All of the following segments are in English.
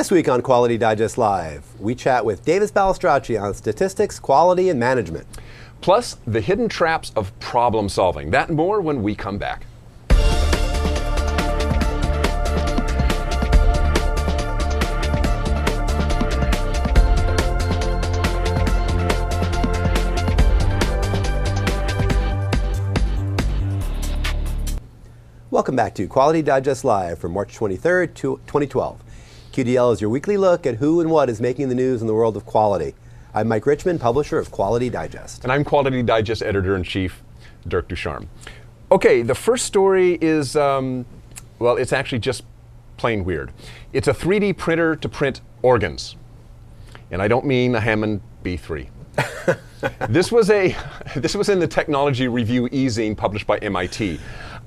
This week on Quality Digest Live, we chat with Davis Balestracci on statistics, quality, and management. Plus, the hidden traps of problem solving. That and more when we come back. Welcome back to Quality Digest Live for March 23rd, 2012. QDL is your weekly look at who and what is making the news in the world of quality. I'm Mike Richmond, publisher of Quality Digest. And I'm Quality Digest Editor-in-Chief, Dirk Ducharme. Okay, the first story is, well, it's actually just plain weird. It's a 3D printer to print organs. And I don't mean a Hammond B3. This was in the Technology Review e-zine published by MIT.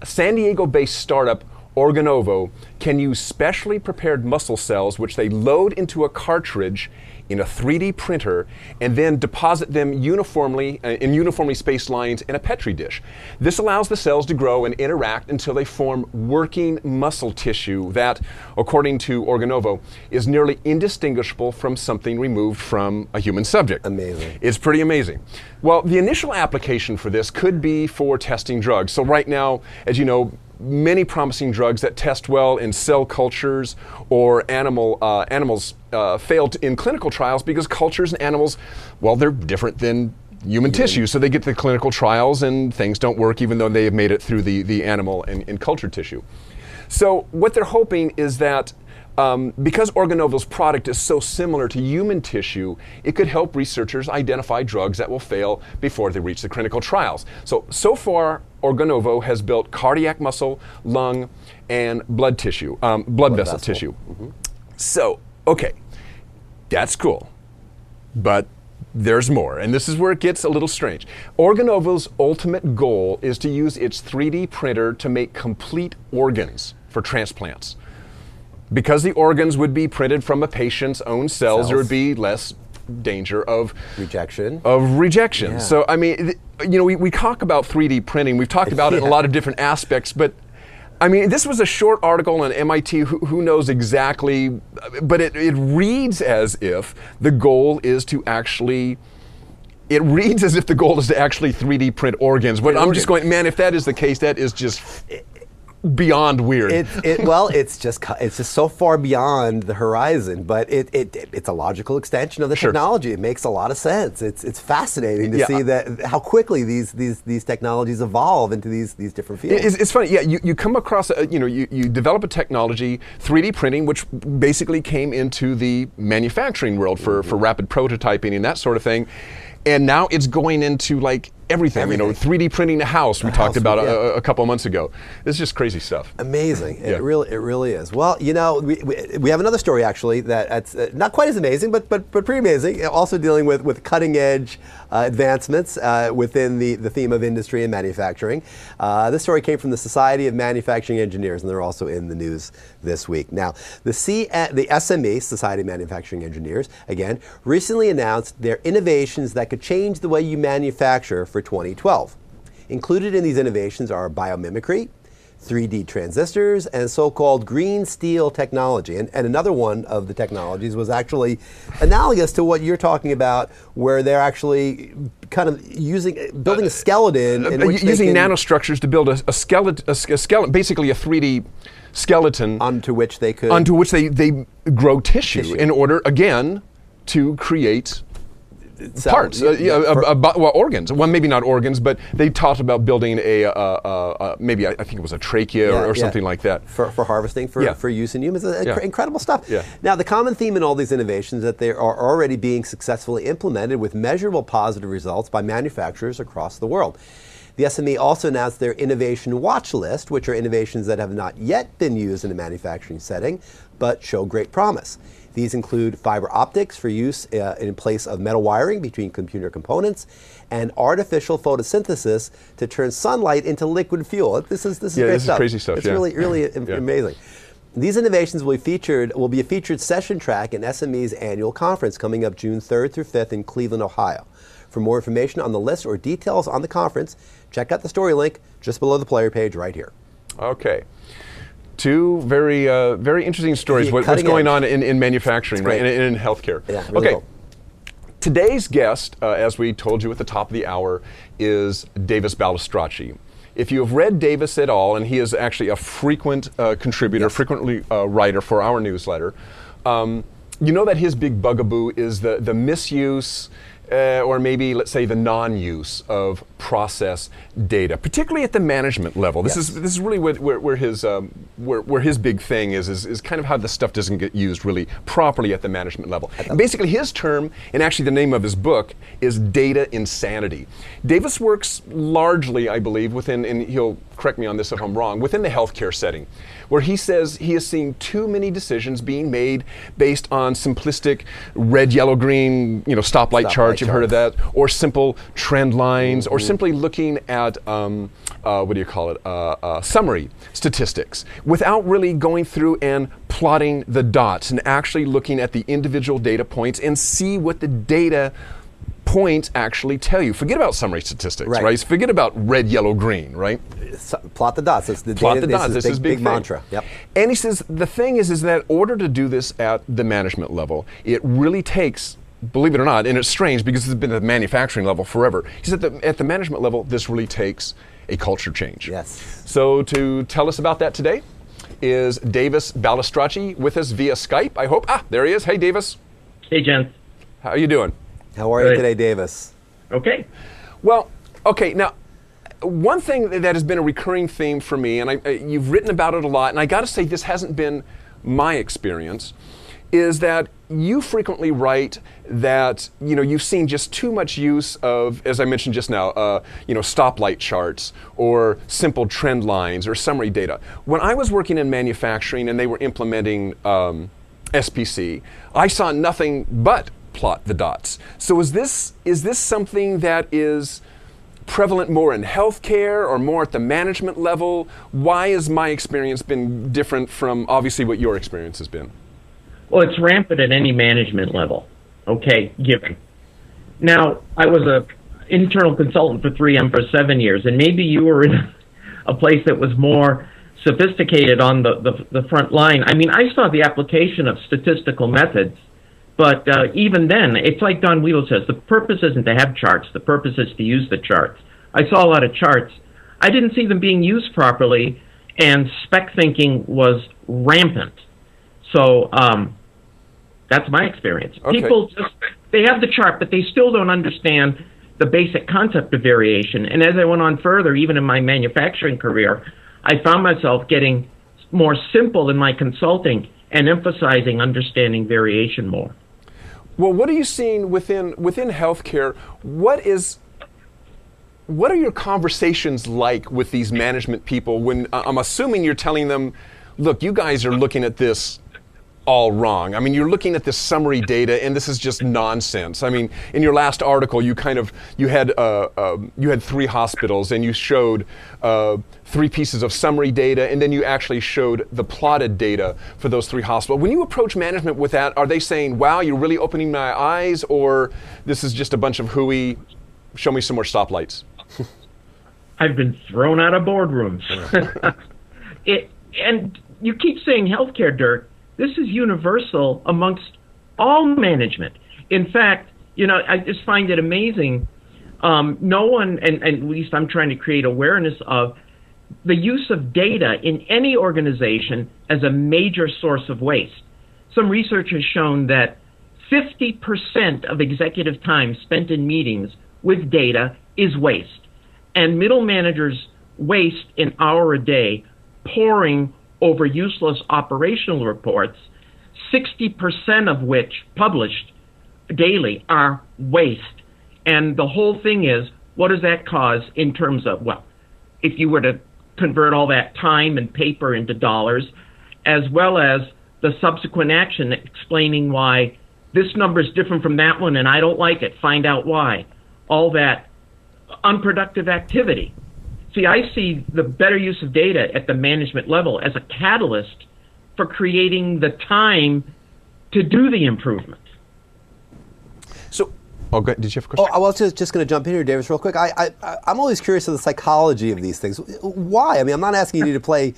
A San Diego-based startup, Organovo, can use specially prepared muscle cells which they load into a cartridge in a 3D printer and then deposit them uniformly in uniformly spaced lines in a Petri dish. This allows the cells to grow and interact until they form working muscle tissue that, according to Organovo, is nearly indistinguishable from something removed from a human subject. Amazing. It's pretty amazing. Well, the initial application for this could be for testing drugs. So right now, as you know, many promising drugs that test well in cell cultures or animals failed in clinical trials because cultures and animals, well, they're different than human tissue. So they get to the clinical trials and things don't work even though they have made it through the animal and cultured tissue. So what they're hoping is that because Organovo's product is so similar to human tissue, it could help researchers identify drugs that will fail before they reach the clinical trials. So far, Organovo has built cardiac muscle, lung, and blood tissue, blood vessel tissue. Mm-hmm. So, okay, that's cool, but there's more, and this is where it gets a little strange. Organovo's ultimate goal is to use its 3D printer to make complete organs for transplants. Because the organs would be printed from a patient's own cells, there would be less danger of rejection. Yeah. So, I mean, you know, we talk about 3D printing. We've talked about it in a lot of different aspects, but I mean, this was a short article on MIT, who knows exactly, but it reads as if the goal is to actually, it reads as if the goal is to actually 3D print organs. But I'm just going, man, if that is the case, that is just beyond weird. Well, it's just so far beyond the horizon, but it's a logical extension of the technology. It makes a lot of sense. It's fascinating to see that how quickly these technologies evolve into these different fields. It's funny, yeah. You come across, you develop a technology, 3D printing, which basically came into the manufacturing world for rapid prototyping and that sort of thing. And now it's going into like everything. You know, 3D printing a house we talked about a couple of months ago. It's just crazy stuff. Amazing. It really is. Well, you know, we have another story actually that's not quite as amazing, but pretty amazing. Also dealing with cutting edge advancements within the theme of industry and manufacturing. This story came from the Society of Manufacturing Engineers, and they're also in the news this week. Now, the SME, Society of Manufacturing Engineers, again, recently announced their innovations that could change the way you manufacture for 2012. Included in these innovations are biomimicry, 3D transistors, and so-called green steel technology. And another one of the technologies was actually analogous to what you're talking about, where they're actually kind of building a skeleton. Using nanostructures to build a skeleton, basically a 3D skeleton. Onto which they grow tissue in order, again, to create parts, organs. Well, maybe not organs, but they talked about building maybe I think it was a trachea or something like that. For harvesting, for use in humans. Incredible stuff. Yeah. Now, the common theme in all these innovations is that they are already being successfully implemented with measurable positive results by manufacturers across the world. The SME also announced their innovation watch list, which are innovations that have not yet been used in a manufacturing setting, but show great promise. These include fiber optics for use in place of metal wiring between computer components, and artificial photosynthesis to turn sunlight into liquid fuel. This is great stuff. This is crazy stuff. It's really amazing. These innovations will be a featured session track in SME's annual conference coming up June 3rd through 5th in Cleveland, Ohio. For more information on the list or details on the conference, check out the story link just below the player page right here. Okay. Two very, very interesting stories. What's going on in manufacturing, right, and in healthcare. Yeah, really cool. Today's guest, as we told you at the top of the hour, is Davis Balestracci. If you have read Davis at all, and he is actually a frequent contributor, frequently writer for our newsletter, you know that his big bugaboo is the misuse, or maybe let's say the non-use of process data, particularly at the management level. This is really where his big thing is kind of how the stuff doesn't get used really properly at the management level. And basically his term, and actually the name of his book, is data insanity. Davis works largely, I believe, within, and he'll correct me on this if I'm wrong, within the healthcare setting, where he says he is seeing too many decisions being made based on simplistic red, yellow, green, stoplight charts. You've heard of that, or simple trend lines, or simply looking at summary statistics, without really going through and plotting the dots and actually looking at the individual data points and see what the data points actually tell you. Forget about summary statistics, right? Forget about red, yellow, green, right? Plot the dots. It's the plot data, the dots. This is big mantra. Yep. And he says the thing is that in order to do this at the management level, it really takes, believe it or not, and it's strange because it's been at the manufacturing level forever. He said that at the management level, this really takes a culture change. Yes. So to tell us about that today is Davis Balestracci with us via Skype, I hope. There he is. Hey, Davis. Hey, Jen. How are you doing? How are you today, Davis? Okay. Well, okay, now, one thing that has been a recurring theme for me, and you've written about it a lot, and I got to say this hasn't been my experience, is that you frequently write that you've seen just too much use of, as I mentioned just now, stoplight charts or simple trend lines or summary data. When I was working in manufacturing and they were implementing SPC, I saw nothing but plot the dots. So is this something that is prevalent more in healthcare or more at the management level? Why has my experience been different from obviously what your experience has been? Well, it's rampant at any management level, given. Now, I was an internal consultant for 3M for 7 years, and maybe you were in a place that was more sophisticated on the front line. I mean, I saw the application of statistical methods, but even then, it's like Don Wheeler says, the purpose isn't to have charts, the purpose is to use the charts. I saw a lot of charts. I didn't see them being used properly, and spec thinking was rampant. So that's my experience. Okay. People they have the chart, but they still don't understand the basic concept of variation. And as I went on further, even in my manufacturing career, I found myself getting more simple in my consulting and emphasizing understanding variation more. Well, what are you seeing within healthcare? What are your conversations like with these management people when I'm assuming you're telling them, look, you guys are looking at this all wrong. I mean, you're looking at this summary data, and this is just nonsense. I mean, in your last article, you had 3 hospitals, and you showed 3 pieces of summary data, and then you actually showed the plotted data for those 3 hospitals. When you approach management with that, are they saying, "Wow, you're really opening my eyes," or this is just a bunch of hooey? Show me some more stoplights. I've been thrown out of boardrooms. And you keep saying healthcare, Dirk. This is universal amongst all management. In fact, I just find it amazing. No one, and at least I'm trying to create awareness of the use of data in any organization as a major source of waste. Some research has shown that 50% of executive time spent in meetings with data is waste. And middle managers waste an hour a day poring over useless operational reports, 60% of which published daily are waste. And the whole thing is, what does that cause in terms of, well, if you were to convert all that time and paper into dollars, as well as the subsequent action explaining why this number is different from that one and I don't like it, find out why. All that unproductive activity. See, I see the better use of data at the management level as a catalyst for creating the time to do the improvement. So Oh, did you have a question? Oh, I was just going to jump in here, Davis, real quick. I'm always curious of the psychology of these things. Why? I mean, I'm not asking you to play,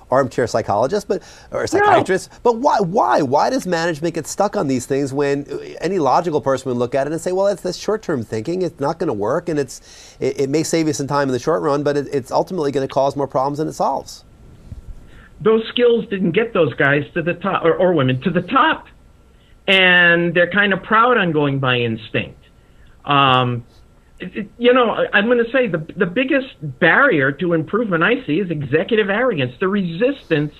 armchair psychologist, or psychiatrist, but why? Why does management get stuck on these things when any logical person would look at it and say, well, that's short-term thinking. It's not going to work, and it may save you some time in the short run, but it's ultimately going to cause more problems than it solves. Those skills didn't get those guys to the top, or women to the top. And they're kind of proud on going by instinct. I'm going to say the biggest barrier to improvement I see is executive arrogance, the resistance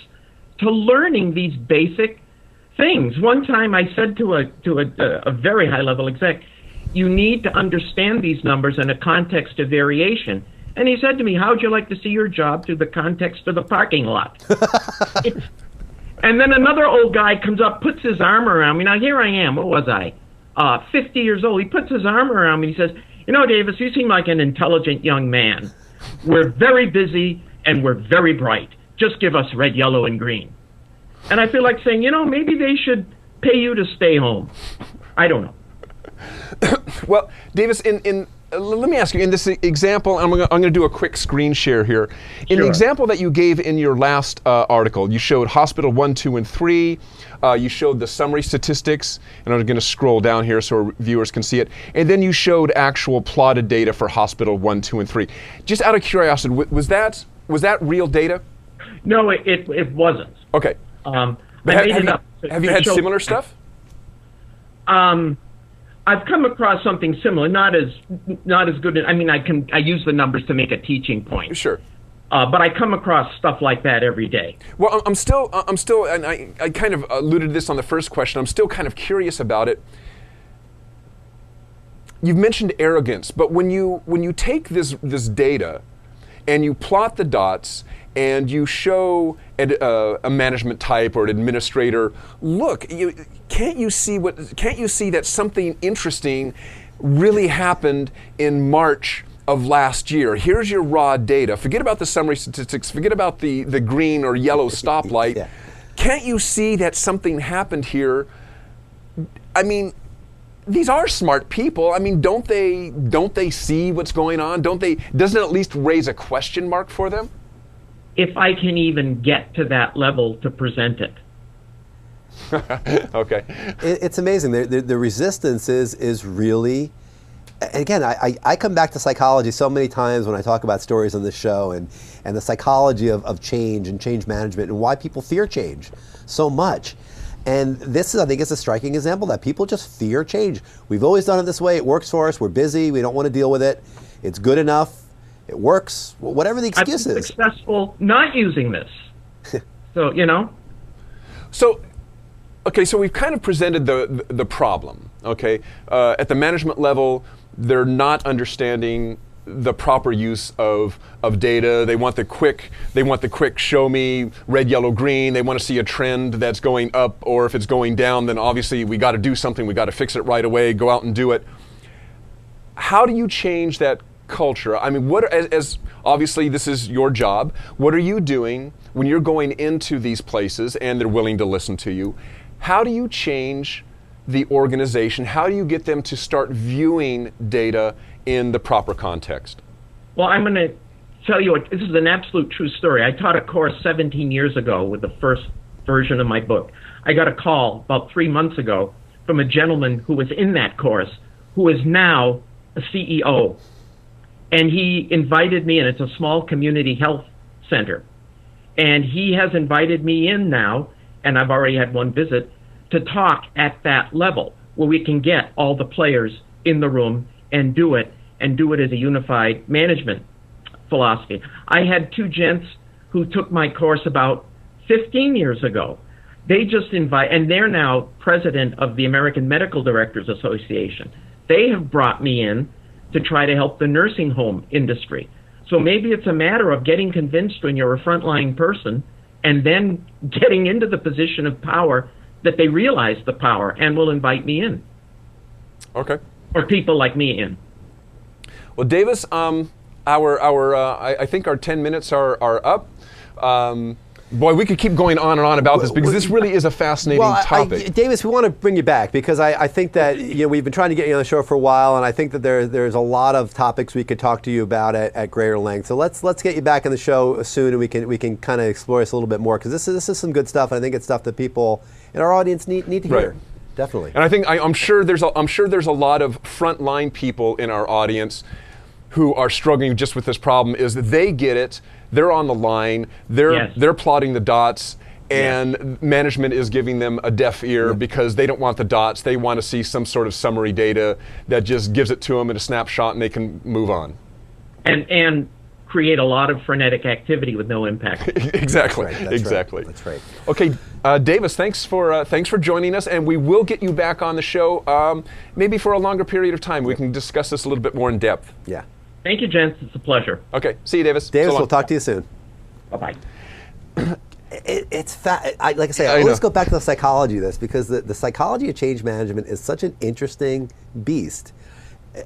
to learning these basic things. One time I said to a very high-level exec, you need to understand these numbers in a context of variation. And he said to me, how'd you like to see your job through the context of the parking lot? And then another old guy comes up, puts his arm around me. Now, here I am. What was I? 50 years old. He puts his arm around me. He says, Davis, you seem like an intelligent young man. We're very busy and we're very bright. Just give us red, yellow, and green. And I feel like saying, maybe they should pay you to stay home. I don't know. Well, Davis, let me ask you, in this example, I'm going to do a quick screen share here. In the example that you gave in your last article, you showed hospital 1, 2, and 3. You showed the summary statistics, and I'm going to scroll down here so our viewers can see it. And then you showed actual plotted data for hospital 1, 2, and 3. Just out of curiosity, was that real data? No, it wasn't. Okay. Have you had similar stuff? I've come across something similar, not as good. I mean, I use the numbers to make a teaching point. Sure. But I come across stuff like that every day. Well, I'm still, and I kind of alluded to this on the first question. I'm still kind of curious about it. You've mentioned arrogance, but when you take this data and you plot the dots and you show a management type or an administrator, look, can't you see that something interesting really happened in March of last year? Here's your raw data. Forget about the summary statistics. Forget about the green or yellow stoplight. Yeah. Can't you see that something happened here? I mean, these are smart people. I mean, don't they see what's going on? Doesn't it at least raise a question mark for them? If I can even get to that level to present it. Okay. It's amazing. The resistance is really, again, I come back to psychology so many times when I talk about stories on this show and the psychology of change and change management and why people fear change so much. And this is, I think, is a striking example that people just fear change. We've always done it this way. It works for us. We're busy. We don't want to deal with it. It's good enough. It works. Whatever the excuse is. I've been successful not using this. So, So, okay, so we've kind of presented the problem, okay? At the management level, they're not understanding the proper use of data. They want the quick show me red, yellow, green. They want to see a trend that's going up, or if it's going down, then obviously we got to do something. We got to fix it right away, go out and do it. How do you change that culture? I mean, as obviously this is your job, what are you doing when you're going into these places and they're willing to listen to you? How do you change the organization? How do you get them to start viewing data in the proper context? Well, I'm going to tell you this is an absolute true story. I taught a course 17 years ago with the first version of my book. I got a call about 3 months ago from a gentleman who was in that course who is now a CEO. And he invited me, and it's a small community health center. And he has invited me in now, and I've already had one visit, to talk at that level where we can get all the players in the room and do it as a unified management philosophy. I had 2 gents who took my course about 15 years ago. They just and they're now president of the American Medical Directors Association. They have brought me in to try to help the nursing home industry. So maybe it's a matter of getting convinced when you're a frontline person and then getting into the position of power that they realize the power and will invite me in. Okay. Or people like me in. Well, Davis, I think our 10 minutes are up. Boy, we could keep going on and on about this because this really is a fascinating topic. Davis, we want to bring you back because I think that we've been trying to get you on the show for a while, and I think that there's a lot of topics we could talk to you about at greater length. So let's get you back on the show soon, and we can kind of explore this a little bit more because this is some good stuff, and I think it's stuff that people in our audience need to hear. Right. Definitely. And I think I'm sure there's a lot of frontline people in our audience who are struggling just with this problem. Is that they get it, they're on the line, they're plotting the dots, and management is giving them a deaf ear because they don't want the dots. They want to see some sort of summary data that just gives it to them in a snapshot and they can move on. And create a lot of frenetic activity with no impact. Exactly. That's right. Exactly. That's right. Okay, Davis, thanks for joining us, and we will get you back on the show maybe for a longer period of time. We can discuss this a little bit more in depth. Yeah. Thank you, gents. It's a pleasure. Okay. See you, Davis. Davis, So we'll talk to you soon. Bye-bye. Like I say, I always go back to the psychology of this because the psychology of change management is such an interesting beast.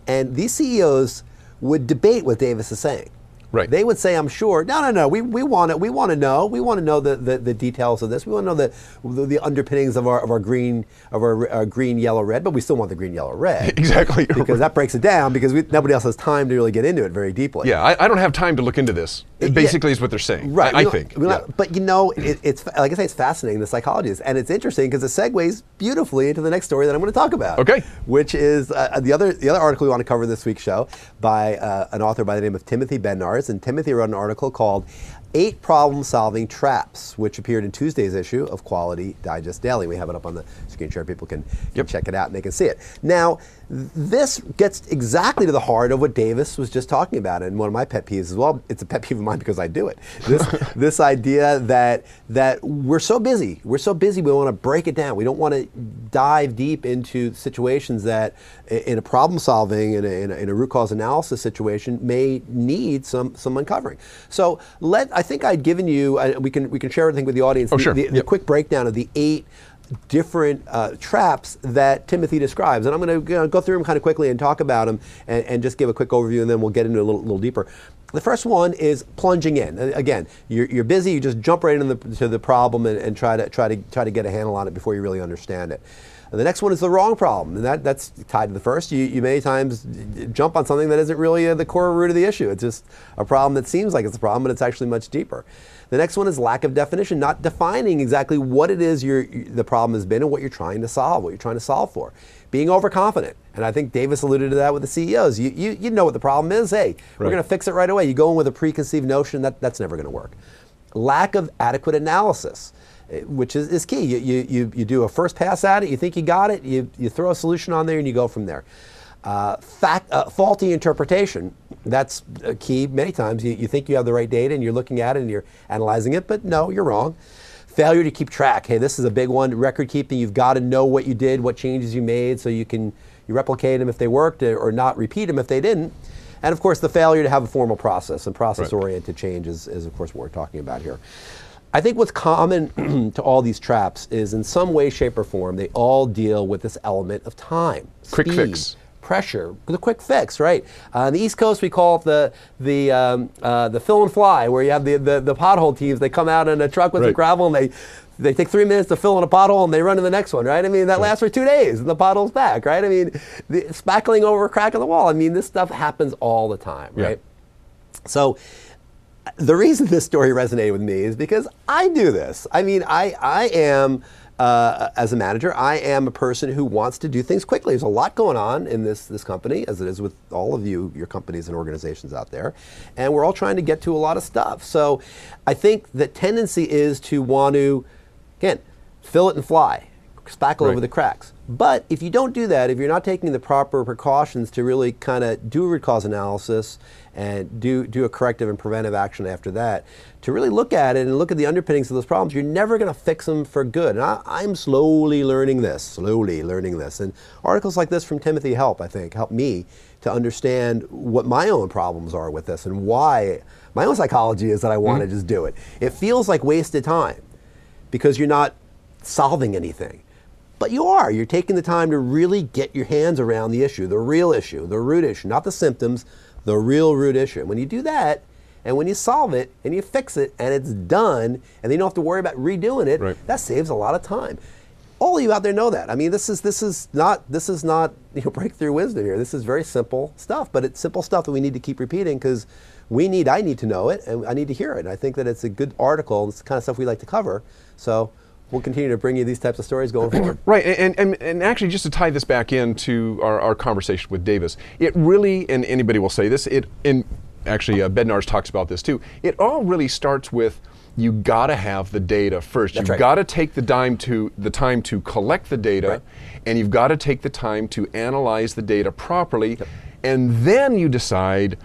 And these CEOs would debate what Davis is saying. Right. They would say, I'm sure, no, we want it. We want to know. We want to know the details of this. We want to know the underpinnings of our green yellow red, but we still want the green yellow red. Exactly. Because that breaks it down because nobody else has time to really get into it very deeply. Yeah, I don't have time to look into this. It basically is what they're saying. Right. I think. But it's like I say, it's fascinating, the psychology is, and it's interesting because it segues beautifully into the next story that I'm going to talk about. Okay. Which is the other article we want to cover this week's show by an author by the name of Timothy Bednarz. And Timothy wrote an article called 8 Problem-Solving Traps, which appeared in Tuesday's issue of Quality Digest Daily. We have it up on the screen share. People can check it out and they can see it. Now, this gets exactly to the heart of what Davis was just talking about, and one of my pet peeves as well. It's a pet peeve of mine because I do it. This idea that we're so busy. We want to break it down. We don't want to dive deep into situations that, in a problem-solving, in a root cause analysis situation, may need some uncovering. So I think I'd given you. We can share everything with the audience. The quick breakdown of the 8 different traps that Timothy describes, and I'm going to go through them kind of quickly and talk about them, and just give a quick overview, and then we'll get into it a little deeper. The first one is plunging in. Again, you're busy. You just jump right into the problem and try to get a handle on it before you really understand it. And the next one is the wrong problem, and that's tied to the first. You many times jump on something that isn't really the core root of the issue. It's just a problem that seems like it's a problem, but it's actually much deeper. The next one is lack of definition, not defining exactly what it is the problem has been and what you're trying to solve for. Being overconfident, and I think Davis alluded to that with the CEOs. You know what the problem is. Hey, we're going to fix it right away. You go in with a preconceived notion, that's never going to work. Lack of adequate analysis, which is key. You do a first pass at it, you think you got it, you throw a solution on there and you go from there. Faulty interpretation, that's key. Many times you think you have the right data and you're looking at it and you're analyzing it, but no, you're wrong. Failure to keep track. Hey, this is a big one. Record keeping, you've got to know what you did, what changes you made, so you replicate them if they worked or not repeat them if they didn't. And of course the failure to have a formal process, and process-oriented change is of course what we're talking about here. I think what's common to all these traps is in some way, shape, or form, they all deal with this element of time, quick speed, fix, pressure, the quick fix, right? On the East Coast, we call it the fill and fly, where you have the pothole teams. They come out in a truck with some gravel and they take 3 minutes to fill in a pothole and they run to the next one, right? I mean, that lasts for 2 days and the pothole's back, right? I mean, the spackling over a crack in the wall. I mean, this stuff happens all the time, right? So the reason this story resonated with me is because I do this. I mean, I am, as a manager, I am a person who wants to do things quickly. There's a lot going on in this company, as it is with all of your companies and organizations out there, and we're all trying to get to a lot of stuff. So I think the tendency is to want to, again, fill it and fly, spackle over the cracks. But if you don't do that, if you're not taking the proper precautions to really kind of do a root cause analysis and do a corrective and preventive action after that, to really look at it and look at the underpinnings of those problems, you're never going to fix them for good. And I'm slowly learning this. And articles like this from Timothy help me to understand what my own problems are with this and why my own psychology is that I want to just do it. It feels like wasted time because you're not solving anything. But you are. You're taking the time to really get your hands around the issue, the real issue, the root issue, not the symptoms, the real root issue. And when you do that, And when you solve it and you fix it and it's done, and then you don't have to worry about redoing it, right. that saves a lot of time. All of you out there know that. I mean, this is not breakthrough wisdom here. This is very simple stuff, but it's simple stuff that we need to keep repeating because I need to know it and I need to hear it. And I think that it's a good article. It's the kind of stuff we like to cover. So we'll continue to bring you these types of stories going forward. Right, and actually just to tie this back into our conversation with Davis, it really, and anybody will say this, actually Bednarz talks about this too, it all really starts with you got to have the data first. That's you've right. got to take the time to collect the data, right. and you've got to take the time to analyze the data properly, and then you decide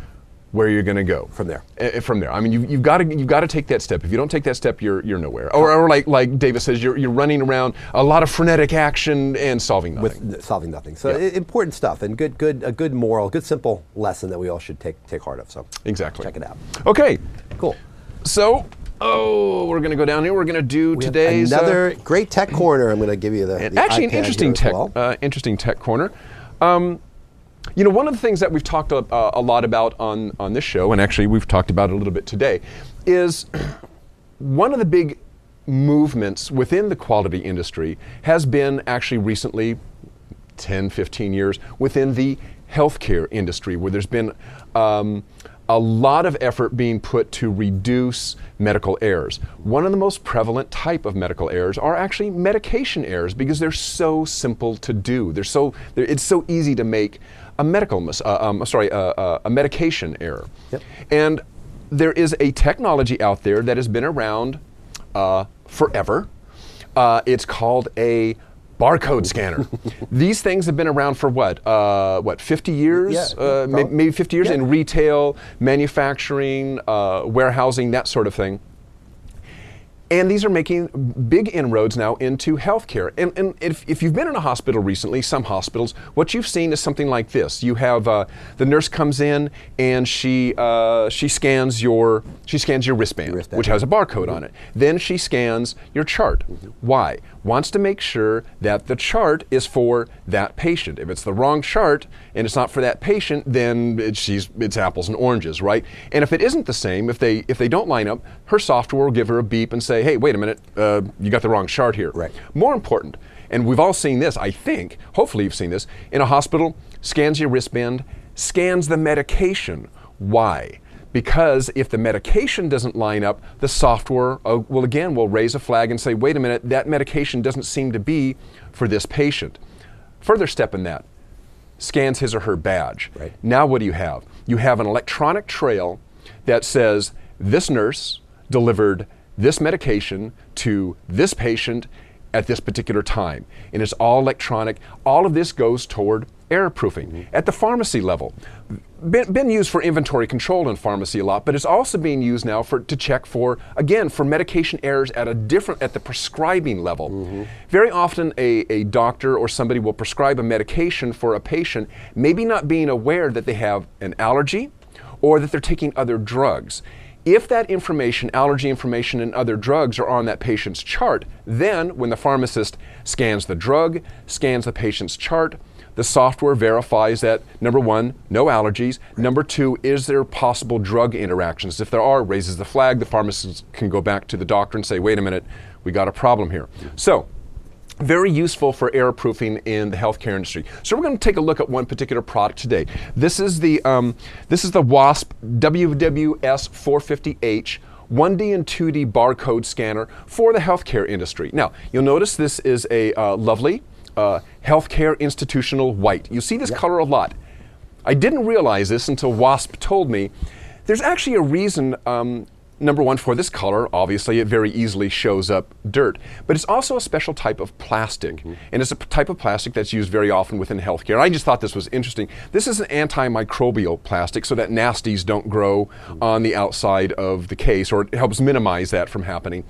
where you're going to go from there. From there, I mean, you've got to take that step. If you don't take that step, you're nowhere. Or like Davis says, you're running around, a lot of frenetic action and solving nothing. Solving nothing. So important stuff and a good moral, good simple lesson that we all should take heart of. So exactly. Check it out. Okay. Cool. So. Oh, we're going to go down here. We're going to do today's another great tech corner. I'm going to give you the actually iPad an interesting tech, interesting tech corner. You know, one of the things that we've talked a lot about on this show, and actually we've talked about it a little bit today, is one of the big movements within the quality industry has been actually recently, 10, 15 years, within the healthcare industry, where there's been a lot of effort being put to reduce medical errors. One of the most prevalent type of medical errors are actually medication errors because they're so simple to do. It's so easy to make a a medication error. Yep. And there is a technology out there that has been around forever. It's called a barcode scanner. These things have been around for what 50 years? Yeah, maybe 50 years in retail, manufacturing, warehousing, that sort of thing. And these are making big inroads now into healthcare. And if you've been in a hospital recently, some hospitals, what you've seen is something like this. You have the nurse comes in and she scans your wristband, which has a barcode on it. Then she scans your chart. Why? Wants to make sure that the chart is for that patient. If it's the wrong chart and it's not for that patient, then it's apples and oranges, right? And if it isn't the same, if they don't line up, her software will give her a beep and say, hey, wait a minute, you got the wrong chart here. Right. More important, and we've all seen this, I think, hopefully you've seen this, in a hospital, scans your wristband, scans the medication. Why? Because if the medication doesn't line up, the software will raise a flag and say, wait a minute, that medication doesn't seem to be for this patient. Further step in that, scans his or her badge. Right. Now what do you have? You have an electronic trail that says this nurse delivered this medication to this patient at this particular time. And it's all electronic. All of this goes toward error proofing. At the pharmacy level, been used for inventory control in pharmacy a lot, but it's also being used now to check for medication errors at the prescribing level. Very often a doctor or somebody will prescribe a medication for a patient, maybe not being aware that they have an allergy or that they're taking other drugs. If that information, allergy information and other drugs are on that patient's chart, then when the pharmacist scans the drug, scans the patient's chart, the software verifies that, number one, no allergies. Number two, is there possible drug interactions? If there are, raises the flag. The pharmacist can go back to the doctor and say, wait a minute, we got a problem here. So, very useful for error proofing in the healthcare industry. So we're going to take a look at one particular product today. This is the Wasp WWS450H 1D and 2D barcode scanner for the healthcare industry. Now, you'll notice this is a lovely healthcare institutional white. You see this color a lot. I didn't realize this until Wasp told me. There's actually a reason, number one, for this color. Obviously, it very easily shows up dirt, but it's also a special type of plastic, and it's a type of plastic that's used very often within healthcare. I just thought this was interesting. This is an antimicrobial plastic, so that nasties don't grow on the outside of the case, or it helps minimize that from happening.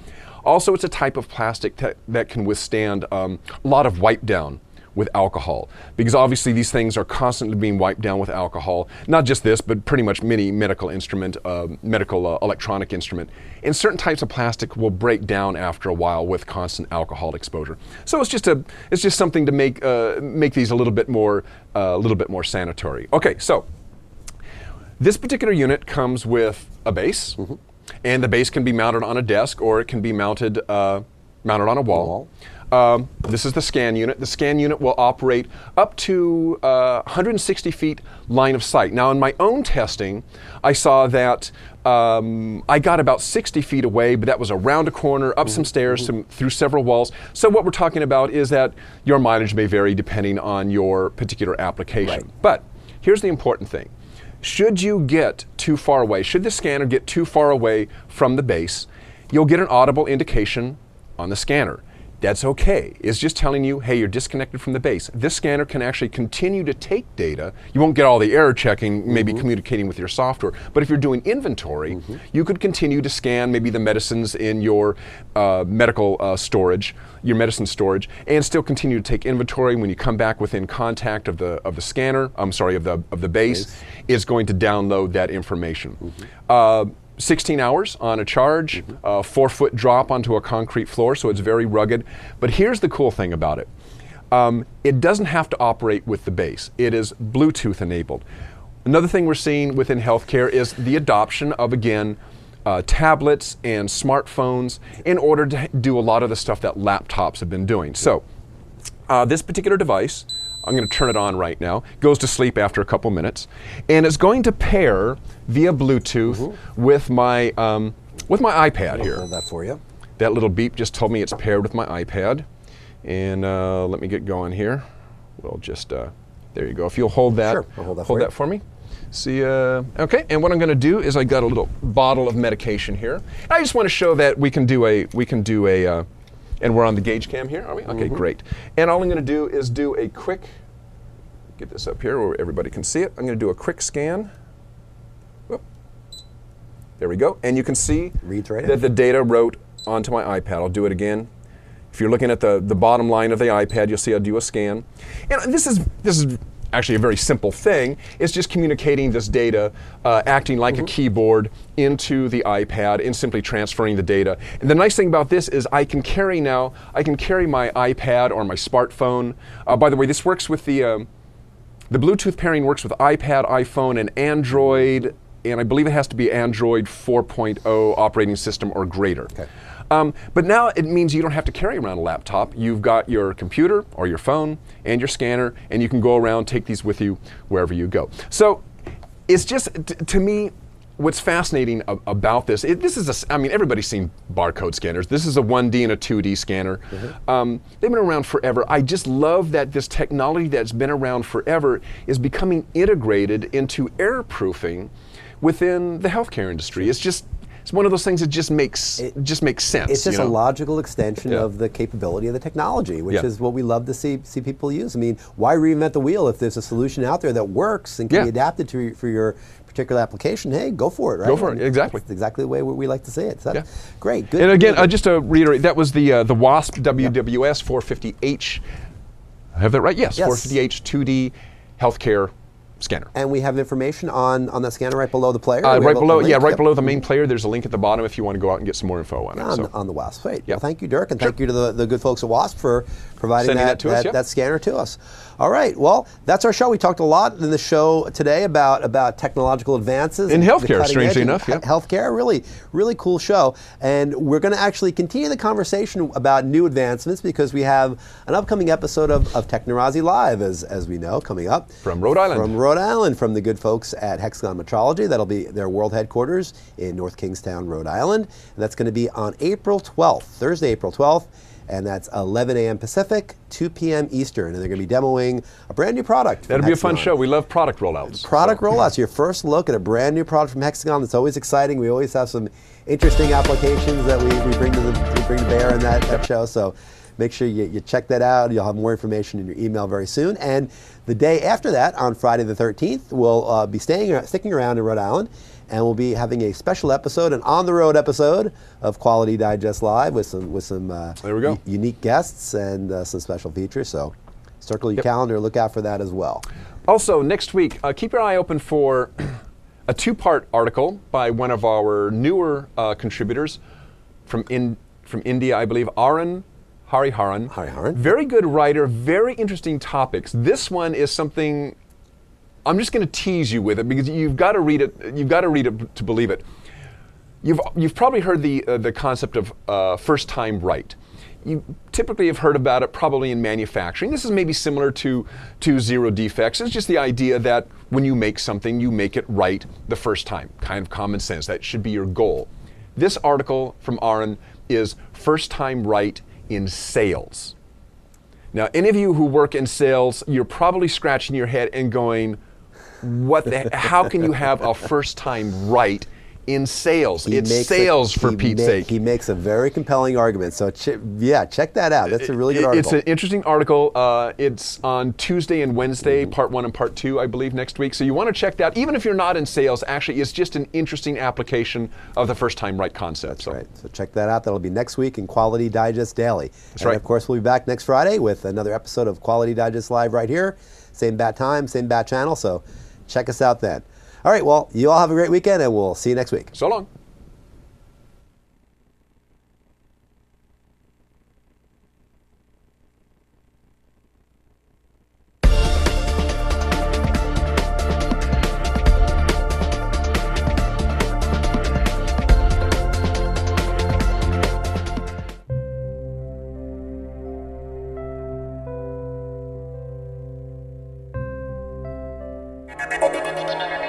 Also, it's a type of plastic that can withstand a lot of wipe down with alcohol, because obviously these things are constantly being wiped down with alcohol. Not just this, but pretty much many medical instrument, electronic instrument. And certain types of plastic will break down after a while with constant alcohol exposure. So it's just something to make these a little bit more sanitary. Okay, so This particular unit comes with a base, and the base can be mounted on a desk or it can be mounted mounted on a wall. This is the scan unit. The scan unit will operate up to 160 feet line of sight. Now, in my own testing, I saw that I got about 60 feet away, but that was around a corner, up some stairs, through several walls. So what we're talking about is that your mileage may vary depending on your particular application. Right. But here's the important thing. Should you get too far away, should the scanner get too far away from the base, you'll get an audible indication on the scanner. That's okay. It's just telling you, hey, you're disconnected from the base. This scanner can actually continue to take data. You won't get all the error checking, maybe communicating with your software, but if you're doing inventory, you could continue to scan maybe the medicines in your medical storage, your medicine storage, and still continue to take inventory. When you come back within contact of the scanner, I'm sorry, of the base, it's going to download that information. 16 hours on a charge, 4-foot drop onto a concrete floor, so it's very rugged. But here's the cool thing about it. It doesn't have to operate with the base. It is Bluetooth enabled. Another thing we're seeing within healthcare is the adoption of, again, tablets and smartphones in order to do a lot of the stuff that laptops have been doing. So this particular device, I'm going to turn it on right now, goes to sleep after a couple minutes, and it's going to pair via Bluetooth with my iPad here. Hold that for you. That little beep just told me it's paired with my iPad. And let me get going here. We'll just, there you go. If you'll hold that, sure, I'll hold that for me. See, okay, and what I'm going to do is I got a little bottle of medication here. I just want to show that we can do a, and we're on the gauge cam here, are we? Okay, great. And all I'm going to do is do a quick, get this up here where everybody can see it. I'm going to do a quick scan. Whoop. There we go. And you can see that the data wrote onto my iPad. I'll do it again. If you're looking at the bottom line of the iPad, you'll see I'll do a scan. And this is actually a very simple thing. It's just communicating this data, acting like a keyboard into the iPad and simply transferring the data. And the nice thing about this is I can carry my iPad or my smartphone. By the way, this works with the Bluetooth pairing works with iPad, iPhone, and Android, and I believe it has to be Android 4.0 operating system or greater. Okay. But now it means you don't have to carry around a laptop. You've got your computer or your phone and your scanner, and you can go around, take these with you wherever you go. So it's just, to me, what's fascinating about this, I mean, everybody's seen barcode scanners. This is a 1D and a 2D scanner. They've been around forever. I just love that this technology that's been around forever is becoming integrated into error proofing within the healthcare industry. It's one of those things that just makes sense. It's just a logical extension of the capability of the technology, which is what we love to see people use. I mean, why reinvent the wheel if there's a solution out there that works and can be adapted for your particular application? Hey, go for it, right? Go for it, exactly. That's exactly the way we like to see it. So that's great. Good. And again, just to reiterate, that was the Wasp WWS450H. I have that right? Yes, 450H 2D healthcare scanner. And we have information on that scanner right below the player? Right below, right below the main player. There's a link at the bottom if you want to go out and get some more info on it. On the Wasp. Great. Well, thank you, Dirk, and thank you to the good folks at Wasp for providing that scanner to us. All right, well, that's our show. We talked a lot in the show today about technological advances. In healthcare, strangely enough. Healthcare, really cool show. And we're going to actually continue the conversation about new advancements because we have an upcoming episode of Technorazi Live, as we know, coming up. From Rhode Island. From Rhode Island, from the good folks at Hexagon Metrology. That'll be their world headquarters in North Kingstown, Rhode Island. And that's going to be on April 12th, Thursday, April 12th. And that's 11 a.m. Pacific, 2 p.m. Eastern. And they're going to be demoing a brand new product. That'll be a fun show. We love product rollouts. Rollouts, your first look at a brand new product from Hexagon. It's always exciting. We always have some interesting applications that we bring to bear in that show. So make sure you check that out. You'll have more information in your email very soon. And the day after that, on Friday the 13th, we'll be sticking around in Rhode Island. And we'll be having a special episode, an on-the-road episode of Quality Digest Live with some there we go. Unique guests and some special features. So circle your calendar, look out for that as well. Also, next week, keep your eye open for a two-part article by one of our newer contributors from India, I believe, Arun Hariharan. Very good writer, very interesting topics. This one is something I'm just going to tease you with it because you've got to read it. You've got to read it to believe it. You've probably heard the concept of first time right. You typically have heard about it probably in manufacturing. This is maybe similar to zero defects. It's just the idea that when you make something, you make it right the first time. Kind of common sense. That should be your goal. This article from Aaron is first time right in sales. Now, any of you who work in sales, you're probably scratching your head and going, how can you have a first time right in sales? It's sales, for Pete's sake. He makes a very compelling argument. So yeah, check that out. That's a really good article. It's an interesting article. It's on Tuesday and Wednesday, part 1 and part 2, I believe, next week. So you want to check that. Even if you're not in sales, actually, it's just an interesting application of the first time right concept. That's right. So check that out. That'll be next week in Quality Digest Daily. That's right. Of course, we'll be back next Friday with another episode of Quality Digest Live right here. Same bat time, same bat channel. So check us out then. All right, well, you all have a great weekend, and we'll see you next week. So long. Thank you.